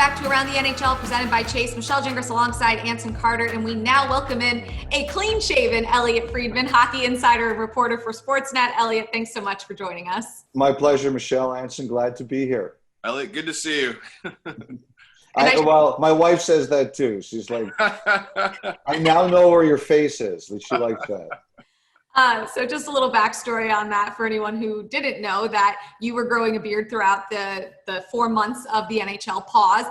back to Around the NHL, presented by Chase. Michelle Gingras alongside Anson Carter, and we now welcome in a clean-shaven Elliotte Friedman, hockey insider and reporter for Sportsnet. Elliotte, thanks so much for joining us. My pleasure, Michelle. Anson, glad to be here. Elliotte, good to see you. Well, my wife says that too. She's like, I now know where your face is. She likes that. So just a little backstory on that for anyone who didn't know that you were growing a beard throughout the 4 months of the NHL pause.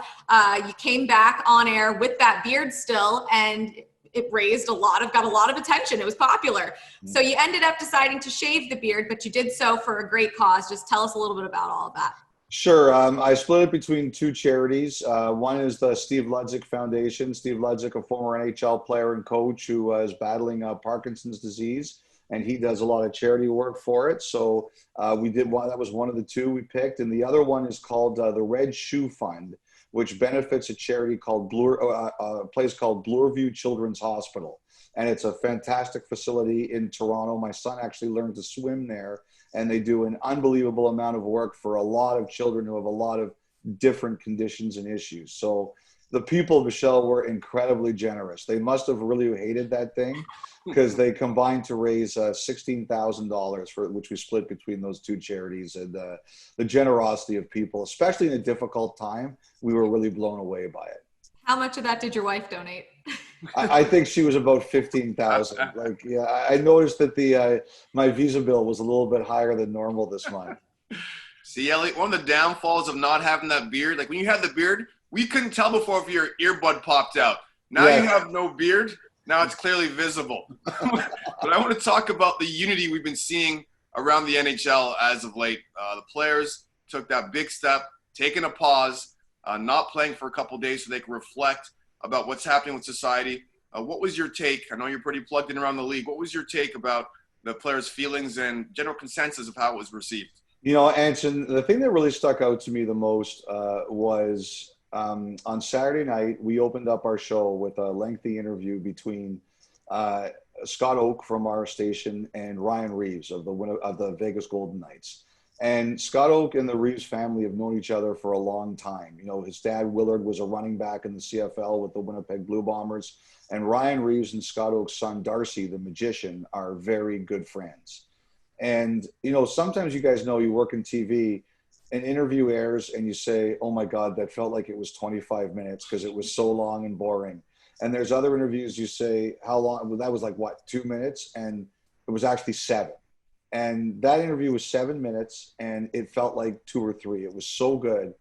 You came back on air with that beard still, and it got a lot of attention. It was popular. So you ended up deciding to shave the beard, but you did so for a great cause. Just tell us a little bit about all of that. Sure. I split it between two charities. One is the Steve Ludzik Foundation. Steve Ludzik, a former NHL player and coach who was battling Parkinson's disease, and he does a lot of charity work for it. So we did one. That was one of the two we picked. And the other one is called the Red Shoe Fund, which benefits a charity called a place called Bloorview Children's Hospital. And it's a fantastic facility in Toronto. My son actually learned to swim there, and they do an unbelievable amount of work for a lot of children who have a lot of different conditions and issues. So the people, Michelle, were incredibly generous. They must have really hated that thing, because they combined to raise $16,000 for which we split between those two charities. And the generosity of people, especially in a difficult time, we were really blown away by it. How much of that did your wife donate? I think she was about 15,000. Like, yeah, I noticed that my visa bill was a little bit higher than normal this month. See, Elliotte, one of the downfalls of not having that beard, like when you had the beard, we couldn't tell before if your earbud popped out. Now You have no beard. Now it's clearly visible. But I want to talk about the unity we've been seeing around the NHL as of late. The players took that big step, taking a pause, not playing for a couple of days so they can reflect about what's happening with society. What was your take? I know you're pretty plugged in around the league. What was your take about the players' feelings and general consensus of how it was received? You know, Anson, the thing that really stuck out to me the most was on Saturday night, we opened up our show with a lengthy interview between Scott Oak from our station and Ryan Reeves of the Vegas Golden Knights. And Scott Oak and the Reeves family have known each other for a long time. You know, his dad, Willard, was a running back in the CFL with the Winnipeg Blue Bombers. And Ryan Reeves and Scott Oak's son, Darcy, the magician, are very good friends. And, you know, sometimes you guys know you work in TV, an interview airs and you say, oh my God, that felt like it was 25 minutes because it was so long and boring. And there's other interviews you say, how long? Well, that was like, what, 2 minutes? And it was actually 7. And that interview was 7 minutes and it felt like 2 or 3. It was so good.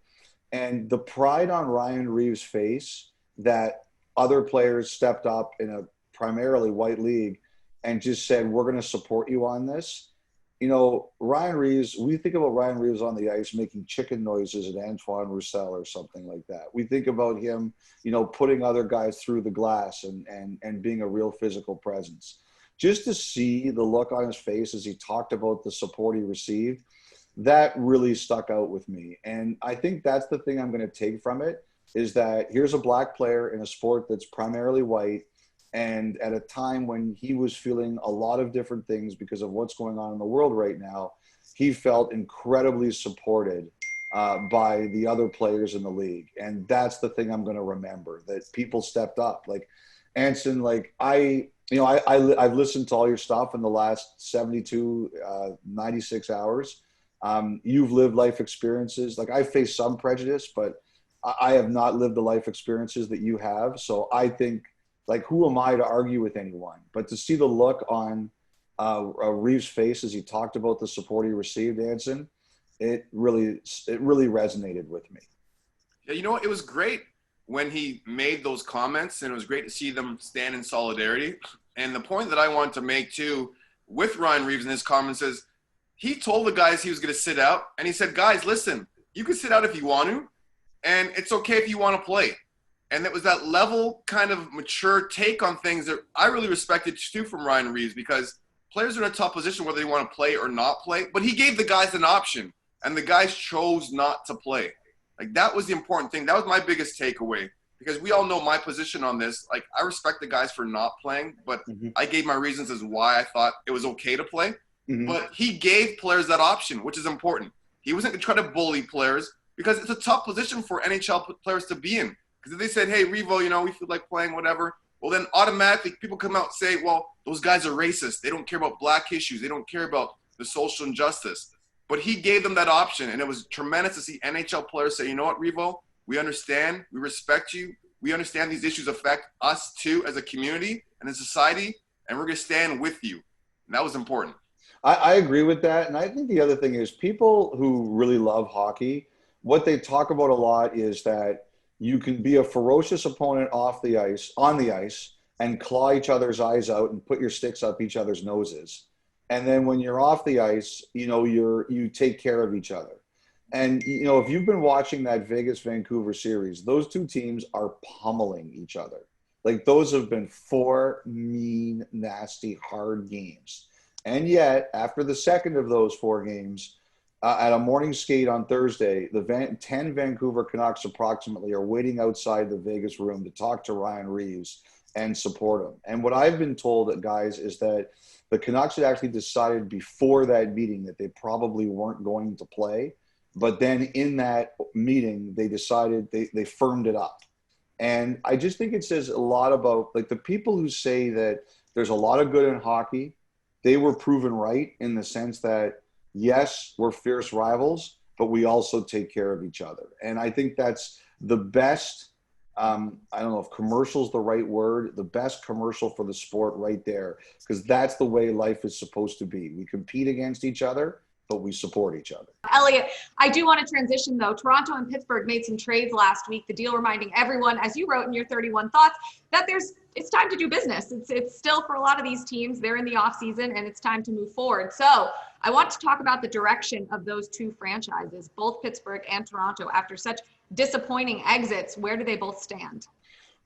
And the pride on Ryan Reeves' face that other players stepped up in a primarily white league and just said, we're going to support you on this. You know, Ryan Reeves, we think about Ryan Reeves on the ice making chicken noises at Antoine Roussel or something like that. We think about him, you know, putting other guys through the glass and being a real physical presence. Just to see the look on his face as he talked about the support he received, that really stuck out with me. And I think that's the thing I'm going to take from it, is that here's a black player in a sport that's primarily white, and at a time when he was feeling a lot of different things because of what's going on in the world right now, he felt incredibly supported by the other players in the league. And that's the thing I'm going to remember, that people stepped up. Like, Anson, like I've listened to all your stuff in the last 72, 96 hours. You've lived life experiences. Like, I face some prejudice, but I have not lived the life experiences that you have. So I think, like, who am I to argue with anyone? But to see the look on Reeves' face as he talked about the support he received, Anson, it really resonated with me. Yeah, you know what? It was great when he made those comments, and it was great to see them stand in solidarity. And the point that I want to make, too, with Ryan Reeves in his comments is he told the guys he was going to sit out, and he said, guys, listen, you can sit out if you want to, and it's okay if you want to play. And it was that level kind of mature take on things that I really respected, too, from Ryan Reeves, because players are in a tough position whether they want to play or not play. But he gave the guys an option, and the guys chose not to play. Like, that was the important thing. That was my biggest takeaway, because we all know my position on this. Like, I respect the guys for not playing, but I gave my reasons as why I thought it was okay to play. But he gave players that option, which is important. He wasn't going to try to bully players. because it's a tough position for NHL players to be in. Because if they said, hey, Revo, we feel like playing, whatever, well, then automatically people come out and say, well, those guys are racist. They don't care about black issues. They don't care about the social injustice. But he gave them that option, and it was tremendous to see NHL players say, you know what, Revo, we understand, we respect you, we understand these issues affect us too as a community and a society, and we're going to stand with you. And that was important. I agree with that. And I think the other thing is people who really love hockey, what they talk about a lot is that you can be a ferocious opponent on the ice, and claw each other's eyes out and put your sticks up each other's noses. And then when you're off the ice, you take care of each other. And, if you've been watching that Vegas-Vancouver series, those two teams are pummeling each other. Like, those have been 4 mean, nasty, hard games. And yet, after the second of those 4 games, at a morning skate on Thursday, the 10 Vancouver Canucks approximately are waiting outside the Vegas room to talk to Ryan Reeves and support him. And what I've been told, guys, is that the Canucks had actually decided before that meeting that they probably weren't going to play. But then in that meeting, they decided they firmed it up. And I just think it says a lot about, like, the people who say that there's a lot of good in hockey, they were proven right in the sense that, yes, we're fierce rivals, but we also take care of each other. And I think that's the best, I don't know if commercial is the right word, the best commercial for the sport right there, because that's the way life is supposed to be. We compete against each other, but we support each other. Elliotte, I do want to transition though. Toronto and Pittsburgh made some trades last week. The deal reminding everyone, as you wrote in your 31 thoughts, that it's time to do business. It's still, for a lot of these teams, they're in the off season and it's time to move forward. So I want to talk about the direction of those two franchises, both Pittsburgh and Toronto, after such disappointing exits. Where do they both stand?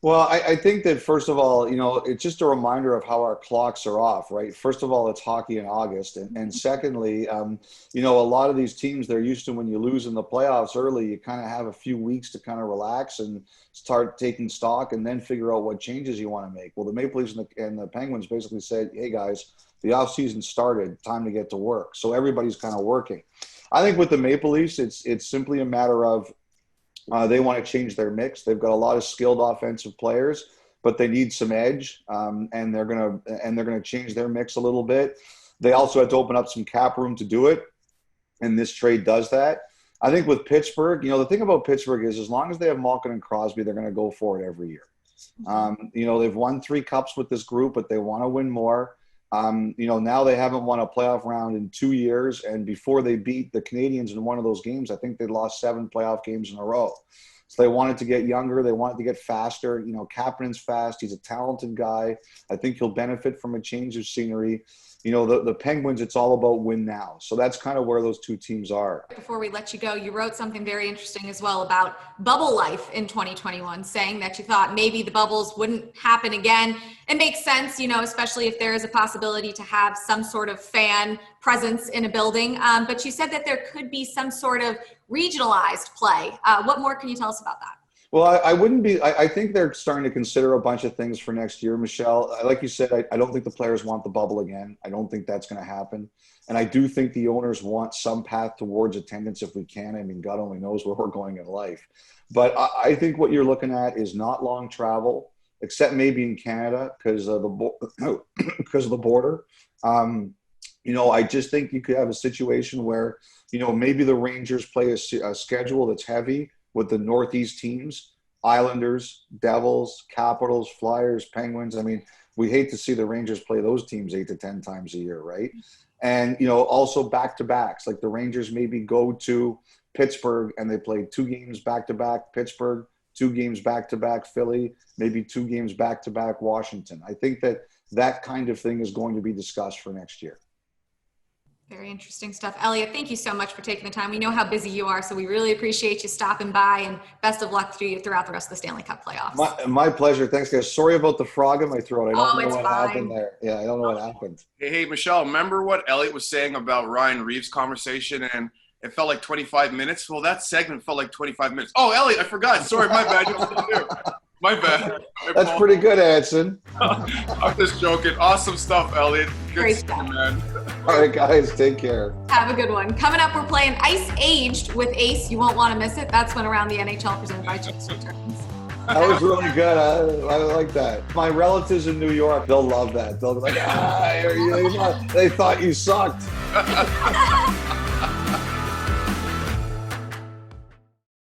Well, I think that, first of all, it's just a reminder of how our clocks are off, right? First of all, it's hockey in August. And secondly, a lot of these teams, they're used to when you lose in the playoffs early, you kind of have a few weeks to kind of relax and start taking stock and then figure out what changes you want to make. Well, the Maple Leafs and the Penguins basically said, hey, guys, the offseason started, time to get to work. So everybody's kind of working. I think with the Maple Leafs, it's simply a matter of, they want to change their mix. They've got a lot of skilled offensive players, but they need some edge, and they're gonna change their mix a little bit. They also had to open up some cap room to do it, and this trade does that. I think with Pittsburgh, the thing about Pittsburgh is, as long as they have Malkin and Crosby, they're going to go for it every year. They've won 3 cups with this group, but they want to win more. Now they haven't won a playoff round in 2 years. And before they beat the Canadiens in one of those games, I think they lost 7 playoff games in a row. So they wanted to get younger. They wanted to get faster. Kapanen's fast. He's a talented guy. I think he'll benefit from a change of scenery. The Penguins, it's all about win now. So that's kind of where those two teams are. Before we let you go, you wrote something very interesting as well about bubble life in 2021, saying that you thought maybe the bubbles wouldn't happen again. It makes sense, especially if there is a possibility to have some sort of fan presence in a building. But you said that there could be some sort of regionalized play. What more can you tell us about that? Well, I think they're starting to consider a bunch of things for next year, Michelle. Like you said, I don't think the players want the bubble again. I don't think that's going to happen. And I do think the owners want some path towards attendance if we can. I mean, God only knows where we're going in life. But I think what you're looking at is not long travel, except maybe in Canada because of the border. I just think you could have a situation where, maybe the Rangers play a schedule that's heavy with the Northeast teams, Islanders, Devils, Capitals, Flyers, Penguins. I mean, we hate to see the Rangers play those teams 8 to 10 times a year, right? And, also back-to-backs. Like the Rangers maybe go to Pittsburgh and they play 2 games back-to-back Pittsburgh, 2 games back-to-back Philly, maybe 2 games back-to-back Washington. I think that kind of thing is going to be discussed for next year. Very interesting stuff. Elliotte, thank you so much for taking the time. We know how busy you are, so we really appreciate you stopping by, and best of luck to you throughout the rest of the Stanley Cup playoffs. My pleasure. Thanks, guys. Sorry about the frog in my throat. I don't know what fine. happened there. Yeah, I don't know what happened. Hey, Michelle, remember what Elliotte was saying about Ryan Reeves' conversation, and it felt like 25 minutes? Well, that segment felt like 25 minutes. Oh, Elliotte, I forgot. Sorry, my bad. You're still here. My bad. That's pretty good, Anson. I'm just joking. Awesome stuff, Elliotte. Great Good stuff. man. All right, guys, take care. Have a good one. Coming up, we're playing Ice Aged with Ace. You won't want to miss it. That's when Around the NHL presented by Chips returns. That was really good. I like that. My relatives in New York, they'll love that. They'll be like, they thought you sucked.